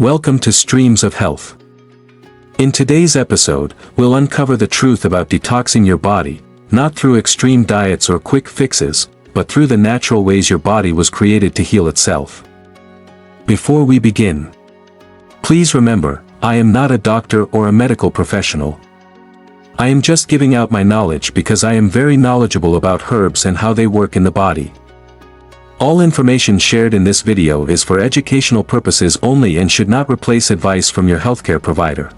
Welcome to Streams of Health. In today's episode, we'll uncover the truth about detoxing your body, not through extreme diets or quick fixes, but through the natural ways your body was created to heal itself. Before we begin, please remember, I am not a doctor or a medical professional. I am just giving out my knowledge because I am very knowledgeable about herbs and how they work in the body. All information shared in this video is for educational purposes only and should not replace advice from your healthcare provider.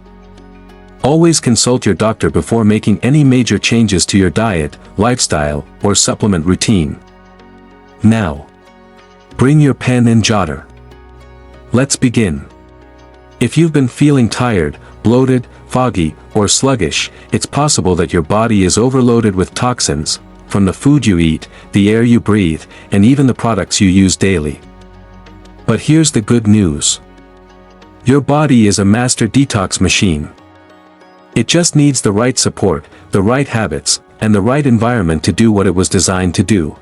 Always consult your doctor before making any major changes to your diet, lifestyle, or supplement routine. Now, bring your pen and jotter. Let's begin. If you've been feeling tired, bloated, foggy, or sluggish, it's possible that your body is overloaded with toxins, from the food you eat, the air you breathe, and even the products you use daily. But here's the good news. Your body is a master detox machine. It just needs the right support, the right habits, and the right environment to do what it was designed to do.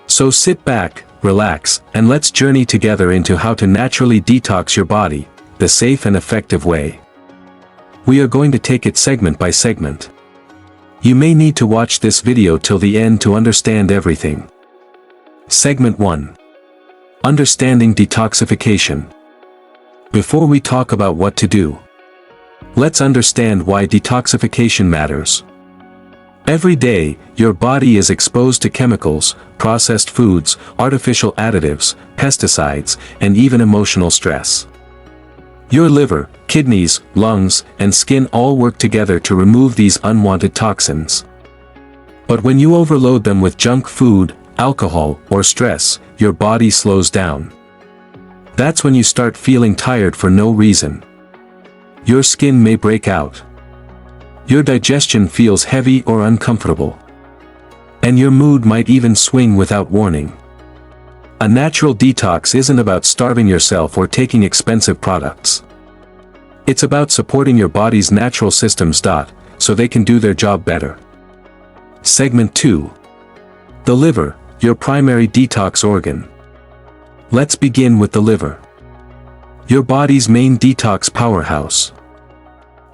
So sit back, relax, and let's journey together into how to naturally detox your body, the safe and effective way. We are going to take it segment by segment. You may need to watch this video till the end to understand everything. Segment 1. Understanding detoxification. Before we talk about what to do, let's understand why detoxification matters. Every day, your body is exposed to chemicals, processed foods, artificial additives, pesticides, and even emotional stress. Your liver, kidneys, lungs, and skin all work together to remove these unwanted toxins. But when you overload them with junk food, alcohol, or stress, your body slows down. That's when you start feeling tired for no reason. Your skin may break out. Your digestion feels heavy or uncomfortable. And your mood might even swing without warning. A natural detox isn't about starving yourself or taking expensive products. It's about supporting your body's natural systems so they can do their job better. Segment 2. The liver, your primary detox organ. Let's begin with the liver. Your body's main detox powerhouse.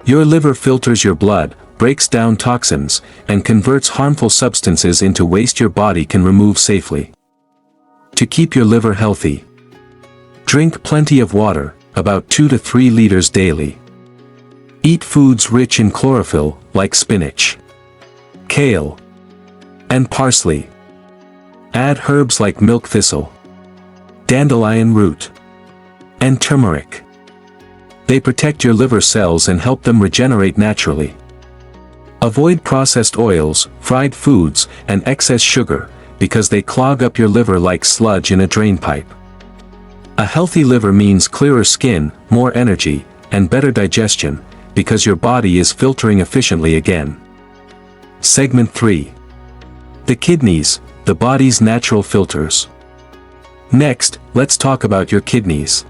Your liver filters your blood, breaks down toxins, and converts harmful substances into waste your body can remove safely. To keep your liver healthy, drink plenty of water, about 2 to 3 liters daily. Eat foods rich in chlorophyll, like spinach, kale, and parsley. Add herbs like milk thistle, dandelion root, and turmeric. They protect your liver cells and help them regenerate naturally. Avoid processed oils, fried foods, and excess sugar, because they clog up your liver like sludge in a drain pipe. A healthy liver means clearer skin, more energy, and better digestion, because your body is filtering efficiently again. Segment 3. The kidneys, the body's natural filters. Next, let's talk about your kidneys.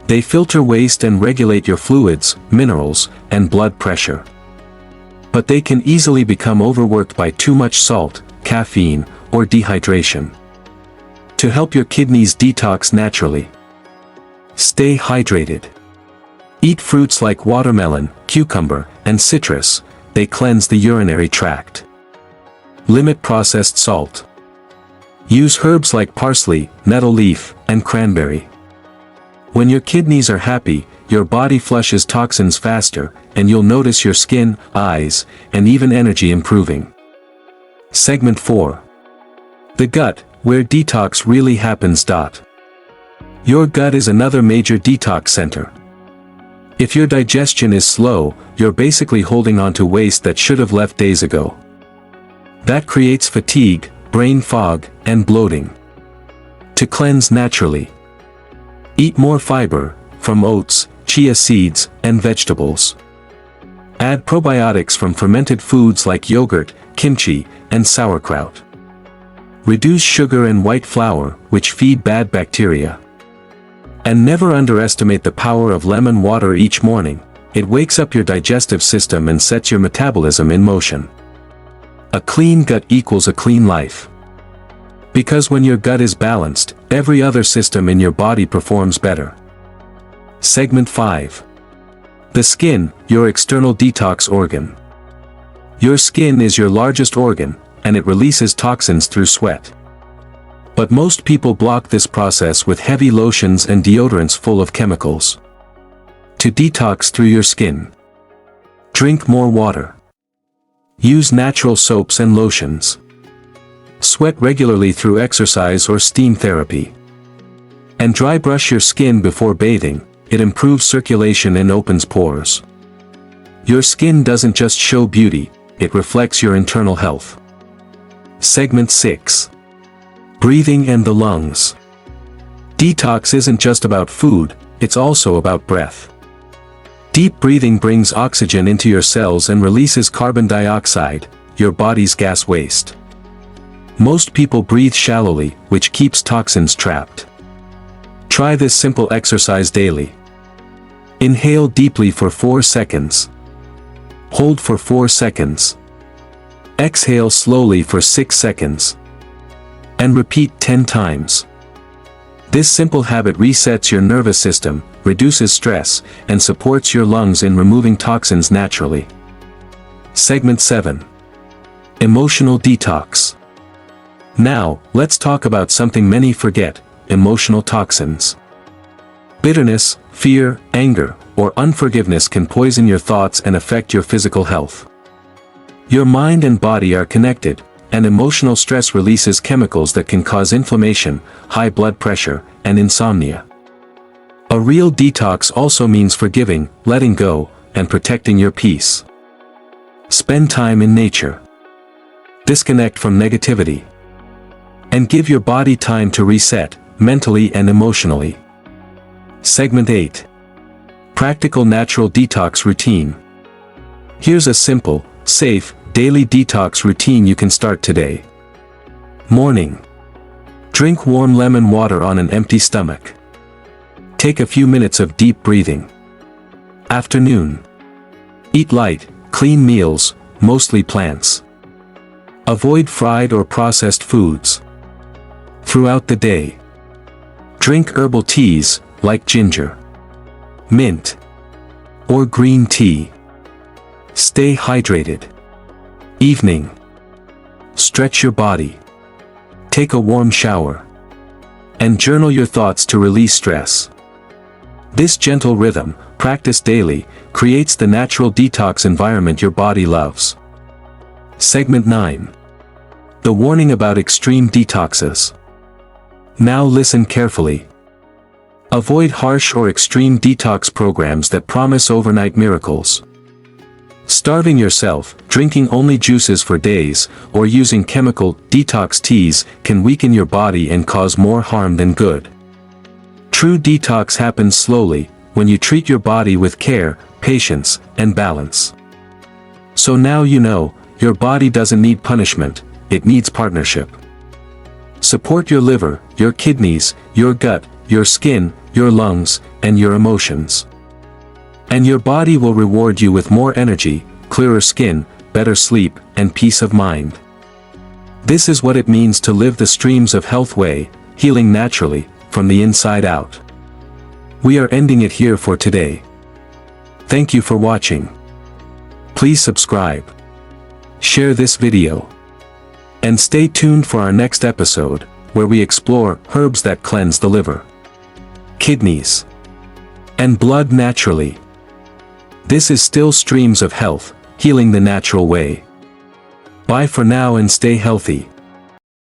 They filter waste and regulate your fluids, minerals, and blood pressure. But they can easily become overworked by too much salt, caffeine, or dehydration. To help your kidneys detox naturally, stay hydrated. Eat fruits like watermelon, cucumber, and citrus. They cleanse the urinary tract. Limit processed salt. Use herbs like parsley, nettle leaf, and cranberry. When your kidneys are happy, your body flushes toxins faster, and you'll notice your skin, eyes, and even energy improving. Segment 4. The gut, where detox really happens. Your gut is another major detox center. If your digestion is slow, you're basically holding on to waste that should have left days ago. That creates fatigue, brain fog, and bloating. To cleanse naturally, eat more fiber, from oats, chia seeds, and vegetables. Add probiotics from fermented foods like yogurt, kimchi, and sauerkraut. Reduce sugar and white flour, which feed bad bacteria. And never underestimate the power of lemon water each morning. It wakes up your digestive system and sets your metabolism in motion. A clean gut equals a clean life. Because when your gut is balanced, every other system in your body performs better. Segment 5. The skin, your external detox organ. Your skin is your largest organ, and it releases toxins through sweat. But most people block this process with heavy lotions and deodorants full of chemicals. To detox through your skin. Drink more water. Use natural soaps and lotions. Sweat regularly through exercise or steam therapy. And dry brush your skin before bathing. It improves circulation and opens pores. Your skin doesn't just show beauty, it reflects your internal health. Segment 6. Breathing and the lungs. Detox isn't just about food, it's also about breath. Deep breathing brings oxygen into your cells and releases carbon dioxide, your body's gas waste. Most people breathe shallowly, which keeps toxins trapped. Try this simple exercise daily. Inhale deeply for 4 seconds. Hold for 4 seconds. Exhale slowly for 6 seconds. And repeat 10 times. This simple habit resets your nervous system, reduces stress, and supports your lungs in removing toxins naturally. Segment 7. Emotional detox. Now, let's talk about something many forget: emotional toxins. Bitterness, fear, anger, or unforgiveness can poison your thoughts and affect your physical health. Your mind and body are connected, and emotional stress releases chemicals that can cause inflammation, high blood pressure, and insomnia. A real detox also means forgiving, letting go, and protecting your peace. Spend time in nature. Disconnect from negativity. And give your body time to reset, mentally and emotionally. Segment 8. Practical natural detox routine. Here's a simple, safe, daily detox routine you can start today. Morning. Drink warm lemon water on an empty stomach. Take a few minutes of deep breathing. Afternoon. Eat light, clean meals, mostly plants. Avoid fried or processed foods. Throughout the day. Drink herbal teas, like ginger, mint, or green tea. Stay hydrated. Evening. Stretch your body. Take a warm shower. And journal your thoughts to release stress. This gentle rhythm, practiced daily, creates the natural detox environment your body loves. Segment 9. The warning about extreme detoxes. Now listen carefully. Avoid harsh or extreme detox programs that promise overnight miracles. Starving yourself, drinking only juices for days, or using chemical detox teas can weaken your body and cause more harm than good. True detox happens slowly, when you treat your body with care, patience, and balance. So now you know, your body doesn't need punishment, it needs partnership. Support your liver, your kidneys, your gut, your skin, your lungs, and your emotions. And your body will reward you with more energy, clearer skin, better sleep, and peace of mind. This is what it means to live the streams of health way, healing naturally, from the inside out. We are ending it here for today. Thank you for watching. Please subscribe. Share this video. And stay tuned for our next episode, where we explore herbs that cleanse the liver, kidneys, and blood naturally. This is still Streams of Health, healing the natural way. Bye for now and stay healthy.